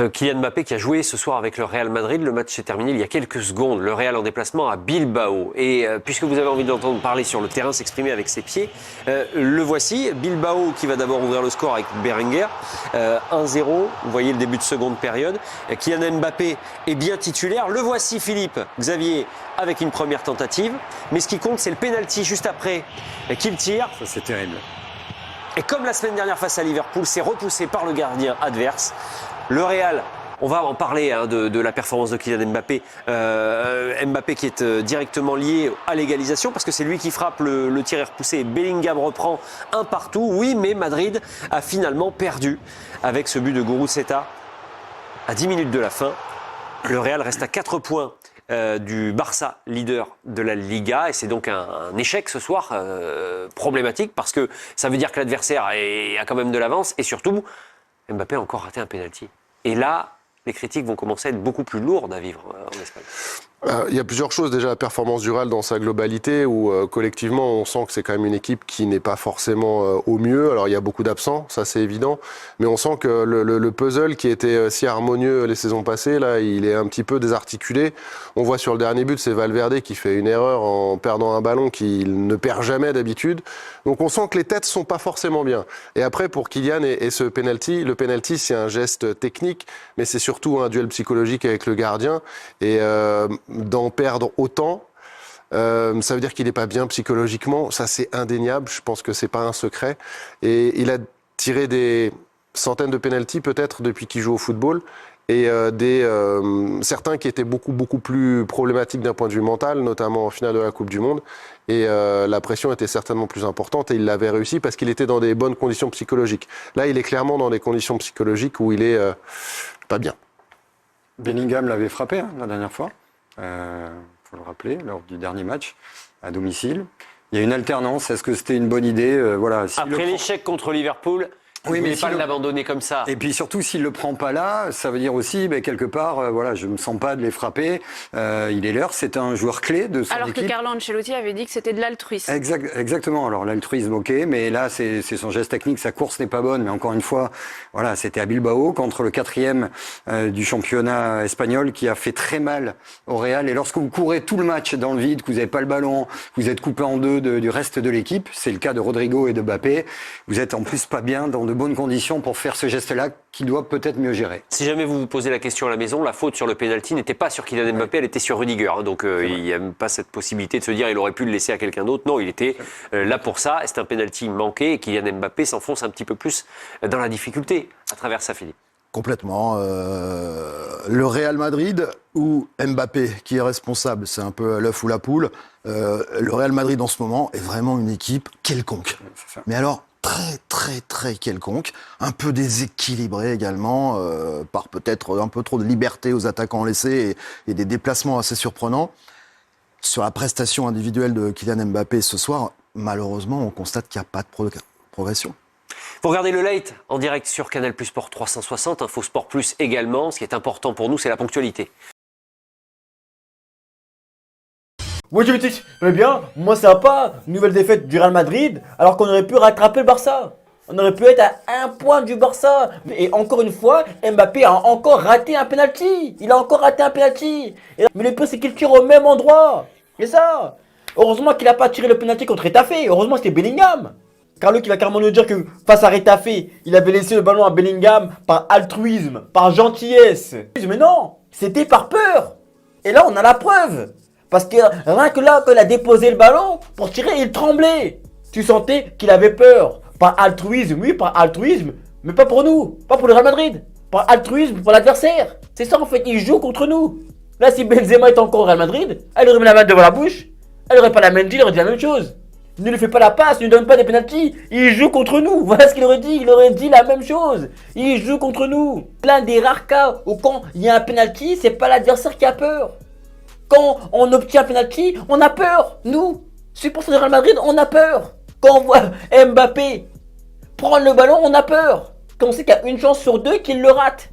Kylian Mbappé qui a joué ce soir avec le Real Madrid. Le match s'est terminé il y a quelques secondes. Le Real en déplacement à Bilbao. Et puisque vous avez envie d'entendre parler sur le terrain, s'exprimer avec ses pieds, le voici. Bilbao qui va d'abord ouvrir le score avec Berenguer. 1-0, vous voyez le début de seconde période. Kylian Mbappé est bien titulaire. Le voici Philippe Xavier avec une première tentative. Mais ce qui compte, c'est le penalty juste après qu'il tire. Ça, c'est terrible. Et comme la semaine dernière face à Liverpool, c'est repoussé par le gardien adverse. Le Real, on va en parler de la performance de Kylian Mbappé. Mbappé qui est directement lié à l'égalisation parce que c'est lui qui frappe le tir est repoussé. Bellingham reprend un partout. Oui, mais Madrid a finalement perdu avec ce but de Guruceta à 10 minutes de la fin. Le Real reste à 4 points du Barça, leader de la Liga, et c'est donc un échec ce soir problématique parce que ça veut dire que l'adversaire a quand même de l'avance et surtout Mbappé a encore raté un penalty. Et là, les critiques vont commencer à être beaucoup plus lourdes à vivre en Espagne. Il y a plusieurs choses. Déjà, la performance du Real dans sa globalité, où collectivement, on sent que c'est quand même une équipe qui n'est pas forcément au mieux. Alors, il y a beaucoup d'absents, ça c'est évident. Mais on sent que le puzzle qui était si harmonieux les saisons passées, là, il est un petit peu désarticulé. On voit sur le dernier but, c'est Valverde qui fait une erreur en perdant un ballon qu'il ne perd jamais d'habitude. Donc, on sent que les têtes sont pas forcément bien. Et après, pour Kylian et ce penalty, le penalty, c'est un geste technique, mais c'est surtout un duel psychologique avec le gardien. Et d'en perdre autant, ça veut dire qu'il n'est pas bien psychologiquement. Ça, c'est indéniable. Je pense que c'est pas un secret. Et il a tiré des centaines de pénaltys peut-être depuis qu'il joue au football. Et certains qui étaient beaucoup plus problématiques d'un point de vue mental, notamment en finale de la Coupe du Monde. Et la pression était certainement plus importante et il l'avait réussi parce qu'il était dans des bonnes conditions psychologiques. Là, il est clairement dans des conditions psychologiques où il est pas bien. Bellingham l'avait frappé la dernière fois. Faut le rappeler, lors du dernier match à domicile. Il y a une alternance. Est-ce que c'était une bonne idée voilà, après l'échec contre Liverpool, oui, mais pas l'abandonner comme ça. Et puis surtout, s'il le prend pas là, ça veut dire aussi, quelque part, voilà, je me sens pas de les frapper. Il est l'heure, c'est un joueur clé de son équipe. Alors que Carlo Ancelotti avait dit que c'était de l'altruisme. Exactement. Alors l'altruisme, ok, mais là, c'est son geste technique, sa course n'est pas bonne. Mais encore une fois, voilà, c'était à Bilbao contre le 4e du championnat espagnol qui a fait très mal au Real. Et lorsque vous courez tout le match dans le vide, que vous n'avez pas le ballon, que vous êtes coupé en deux du reste de l'équipe, c'est le cas de Rodrigo et de Mbappé. Vous êtes en plus pas bien dans de bonnes conditions pour faire ce geste-là qu'il doit peut-être mieux gérer. Si jamais vous vous posez la question à la maison, la faute sur le pénalty n'était pas sur Kylian Mbappé, elle était sur Rudiger. Donc il n'y a même pas cette possibilité de se dire il aurait pu le laisser à quelqu'un d'autre. Non, il était là pour ça. C'est un pénalty manqué et Kylian Mbappé s'enfonce un petit peu plus dans la difficulté à travers sa Philippe. Complètement. Le Real Madrid ou Mbappé qui est responsable, c'est un peu l'œuf ou la poule. Le Real Madrid en ce moment est vraiment une équipe quelconque. Mais alors très quelconque, un peu déséquilibré également, par peut-être un peu trop de liberté aux attaquants laissés et des déplacements assez surprenants. Sur la prestation individuelle de Kylian Mbappé ce soir, malheureusement, on constate qu'il n'y a pas de progression. Vous regardez le late en direct sur Canal Plus Sport 360, Info Sport Plus également. Ce qui est important pour nous, c'est la ponctualité. Oui, je me bien, moi ça va pas. Nouvelle défaite du Real Madrid, alors qu'on aurait pu rattraper le Barça. On aurait pu être à un point du Barça. Et encore une fois, Mbappé a encore raté un penalty. Il a encore raté un penalty. Mais le pire, c'est qu'il tire au même endroit. C'est ça. Heureusement qu'il n'a pas tiré le penalty contre Retafe. Heureusement, c'était Bellingham. Carlo qui va carrément nous dire que face à Retafe, il avait laissé le ballon à Bellingham par altruisme, par gentillesse. Mais non, c'était par peur. Et là, on a la preuve. Parce que rien que là, quand il a déposé le ballon pour tirer, il tremblait. Tu sentais qu'il avait peur. Par altruisme, oui, par altruisme, mais pas pour nous, pas pour le Real Madrid. Par altruisme pour l'adversaire. C'est ça en fait, il joue contre nous. Là, si Benzema est encore au Real Madrid, elle aurait mis la main devant la bouche, elle aurait pas la main dit, il aurait dit la même chose. Ne lui fait pas la passe, ne lui donne pas des pénaltys, il joue contre nous. Voilà ce qu'il aurait dit, il aurait dit la même chose. Il joue contre nous. L'un des rares cas où quand il y a un pénalty, c'est pas l'adversaire qui a peur. Quand on obtient un penalty, on a peur. Nous, supporters du Real Madrid, on a peur. Quand on voit Mbappé prendre le ballon, on a peur. Quand on sait qu'il y a une chance sur deux qu'il le rate.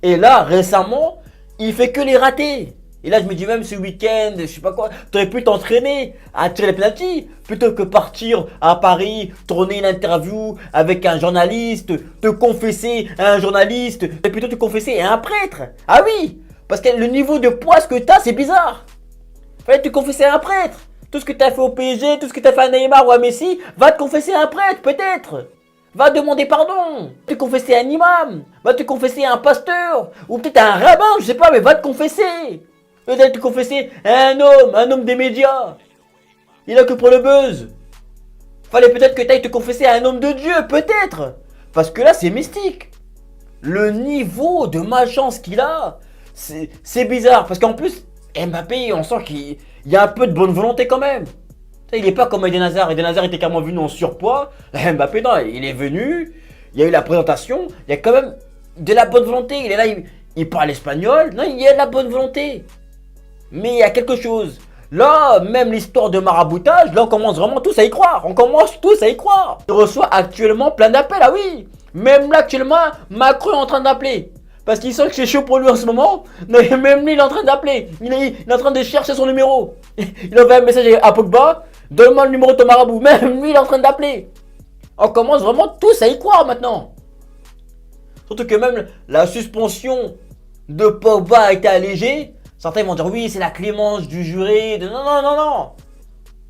Et là, récemment, il fait que les rater. Et là, je me dis même ce week-end, je sais pas quoi, t'aurais pu t'entraîner à tirer les penalty plutôt que partir à Paris, tourner une interview avec un journaliste, te confesser à un journaliste, et plutôt te confesser à un prêtre. Ah oui, parce que le niveau de poids que t'as, c'est bizarre. Fallait te confesser à un prêtre. Tout ce que t'as fait au PSG, tout ce que t'as fait à Neymar ou à Messi, va te confesser à un prêtre, peut-être. Va demander pardon. Te confesser à un imam. Va te confesser à un pasteur. Ou peut-être à un rabbin, je sais pas, mais va te confesser. Peut-être d'aller te confesser à un homme des médias. Il a que pour le buzz. Fallait peut-être que tu ailles te confesser à un homme de Dieu, peut-être. Parce que là, c'est mystique. Le niveau de malchance qu'il a, c'est bizarre. Parce qu'en plus, Mbappé, on sent qu'il y a un peu de bonne volonté quand même. Il n'est pas comme Eden Hazard. Eden Hazard était carrément venu en surpoids. Mbappé, non, il est venu. Il y a eu la présentation. Il y a quand même de la bonne volonté. Il est là, il parle espagnol. Non, il y a de la bonne volonté. Mais il y a quelque chose. Là, même l'histoire de maraboutage, là, on commence vraiment tous à y croire. On commence tous à y croire. Il reçoit actuellement plein d'appels, ah oui. Même là, actuellement, Macron est en train d'appeler. Parce qu'il sent que c'est chaud pour lui en ce moment. Mais même lui, il est en train d'appeler. Il est en train de chercher son numéro. Il envoie un message à Pogba. Donne-moi le numéro de ton marabout. Même lui, il est en train d'appeler. On commence vraiment tous à y croire maintenant. Surtout que même la suspension de Pogba a été allégée. Certains vont dire oui, c'est la clémence du juré. Non, non, non, non.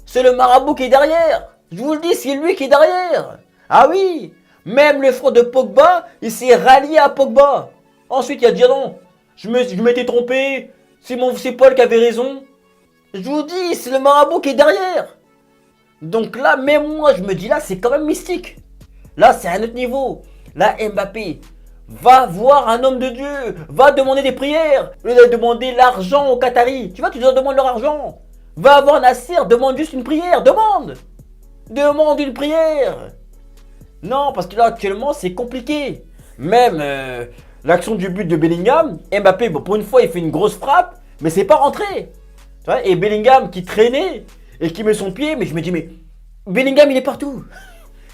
C'est le marabout qui est derrière. Je vous le dis, c'est lui qui est derrière. Ah oui. Même le frère de Pogba, il s'est rallié à Pogba. Ensuite, il a dit non, je m'étais trompé. C'est Paul qui avait raison. Je vous dis, c'est le marabout qui est derrière. Donc là, même moi, je me dis là, c'est quand même mystique. Là, c'est à un autre niveau. Là, Mbappé va voir un homme de Dieu, va demander des prières, au lieu de demander l'argent aux Qataris. Tu vois, tu dois demander leur argent. Va voir Nasser, demande juste une prière, demande une prière. Non, parce que là, actuellement, c'est compliqué. Même l'action du but de Bellingham, Mbappé, bon, pour une fois, il fait une grosse frappe, mais c'est pas rentré. Tu vois, et Bellingham qui traînait et qui met son pied, mais je me dis, mais Bellingham, il est partout.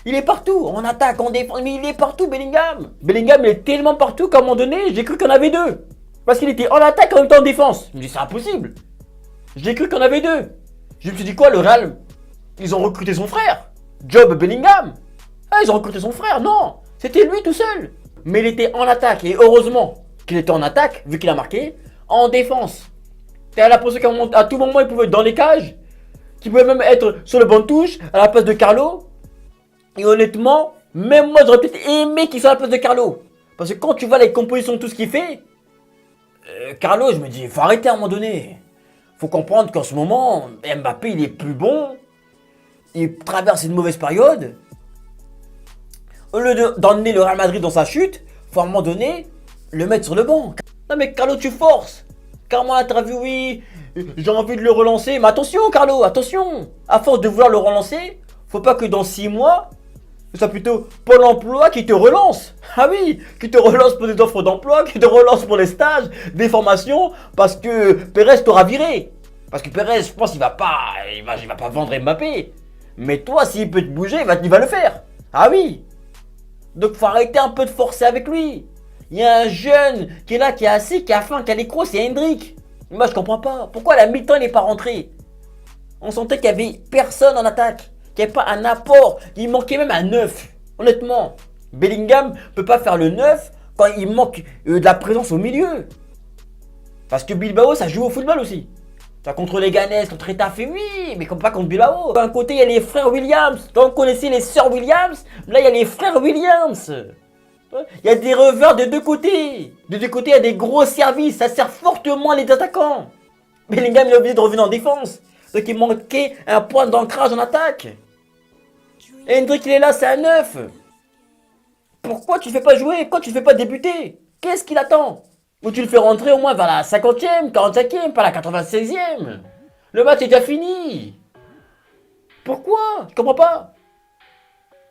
Il est partout, en attaque, en défense, mais il est partout Bellingham. Bellingham, il est tellement partout qu'à un moment donné, j'ai cru qu'il y en avait deux. Parce qu'il était en attaque en même temps en défense. Je me dis, c'est impossible. J'ai cru qu'il y en avait deux. Je me suis dit quoi, le Real, ils ont recruté son frère, Job Bellingham. Ah, ils ont recruté son frère, non. C'était lui tout seul. Mais il était en attaque, et heureusement qu'il était en attaque, vu qu'il a marqué, en défense. T'as l'impression qu'à tout moment, il pouvait être dans les cages, qu'il pouvait même être sur le banc de touche, à la place de Carlo. Et honnêtement, même moi j'aurais peut-être aimé qu'il soit à la place de Carlo. Parce que quand tu vois les compositions de tout ce qu'il fait, Carlo, je me dis, il faut arrêter à un moment donné. Faut comprendre qu'en ce moment, Mbappé il est plus bon. Il traverse une mauvaise période. Au lieu d'emmener le Real Madrid dans sa chute, faut à un moment donné le mettre sur le banc. Non mais Carlo, tu forces. Carrément l'interview, oui, j'ai envie de le relancer. Mais attention Carlo, attention. À force de vouloir le relancer, faut pas que dans 6 mois, ce soit plutôt Pôle emploi qui te relance. Ah oui, qui te relance pour des offres d'emploi, qui te relance pour les stages, des formations, parce que Pérez t'aura viré. Parce que Pérez, je pense, il va pas vendre Mbappé. Mais toi, s'il peut te bouger, il va le faire. Ah oui. Donc faut arrêter un peu de forcer avec lui. Il y a un jeune qui est là, qui est assis, qui a faim, qui a les crocs, c'est Hendrick. Moi, je comprends pas. Pourquoi à la mi-temps, il n'est pas rentré? On sentait qu'il y avait personne en attaque. Qu'il n'y avait pas un apport. Il manquait même un 9. Honnêtement, Bellingham peut pas faire le 9 quand il manque de la présence au milieu. Parce que Bilbao, ça joue au football aussi. Ça contre les Ganes, contre Retafe, oui, mais pas contre Bilbao. D'un côté, il y a les frères Williams. Donc, on connaissait les sœurs Williams. Là, il y a les frères Williams. Il y a des revers de deux côtés. De deux côtés, il y a des gros services. Ça sert fortement les attaquants. Bellingham, il est obligé de revenir en défense. Donc, il manquait un point d'ancrage en attaque. Et Hendrick, il est là, c'est un 9. Pourquoi tu ne fais pas jouer? Pourquoi tu ne fais pas débuter? Qu'est-ce qu'il attend? Ou tu le fais rentrer au moins vers la 50e, 45e, pas la 96e. Le match est déjà fini. Pourquoi? Je comprends pas.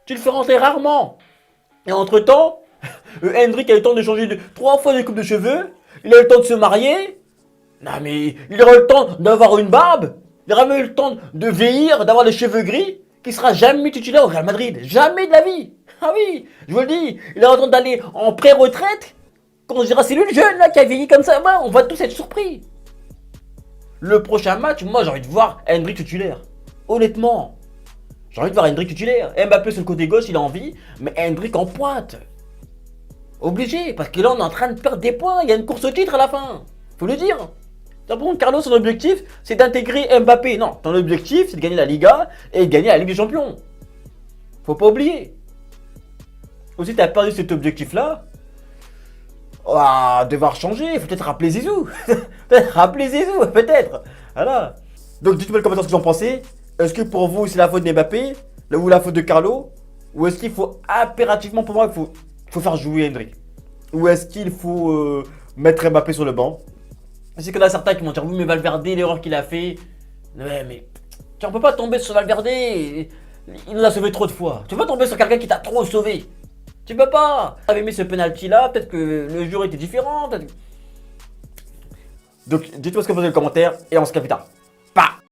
Tu le fais rentrer rarement. Et entre-temps, Hendrick a eu le temps de changer 3 fois de coupe de cheveux. Il a eu le temps de se marier. Non mais, il aura eu le temps d'avoir une barbe. Il aura même eu le temps de vieillir, d'avoir les cheveux gris. Qui sera jamais titulaire au Real Madrid. Jamais de la vie. Ah oui, je vous le dis. Il aura le temps d'aller en pré-retraite. Quand on se dira, c'est lui le jeune là qui a vieilli comme ça. Ouais, on va tous être surpris. Le prochain match, moi j'ai envie de voir Hendrik titulaire. Honnêtement. J'ai envie de voir Hendrik titulaire. Mbappé sur le côté gauche, il a envie, mais Hendrik en pointe. Obligé, parce que là on est en train de perdre des points. Il y a une course au titre à la fin. Faut le dire. Par contre, Carlos, son objectif, c'est d'intégrer Mbappé. Non, ton objectif, c'est de gagner la Liga et de gagner la Ligue des Champions. Faut pas oublier. Aussi, tu as perdu cet objectif-là. Devoir changer, il faut peut-être rappeler Zizou. Peut-être rappeler Zizou, peut-être. Voilà. Donc, dites-moi dans les commentaires ce que vous en pensez. Est-ce que pour vous, c'est la faute d'Mbappé ou la faute de Carlo? Ou est-ce qu'il faut impérativement, pour moi, il faut faire jouer Hendrik? Ou est-ce qu'il faut mettre Mbappé sur le banc? C'est qu'il y en a certains qui vont dire oui, mais Valverde, l'erreur qu'il a fait. Ouais, mais on peut pas tomber sur Valverde. Il nous a sauvé trop de fois. Tu peux pas tomber sur quelqu'un qui t'a trop sauvé. Tu peux pas. Tu avais mis ce penalty là, peut-être que le jour était différent. Donc, dites-moi ce que vous avez dans les commentaires et on se capte plus tard.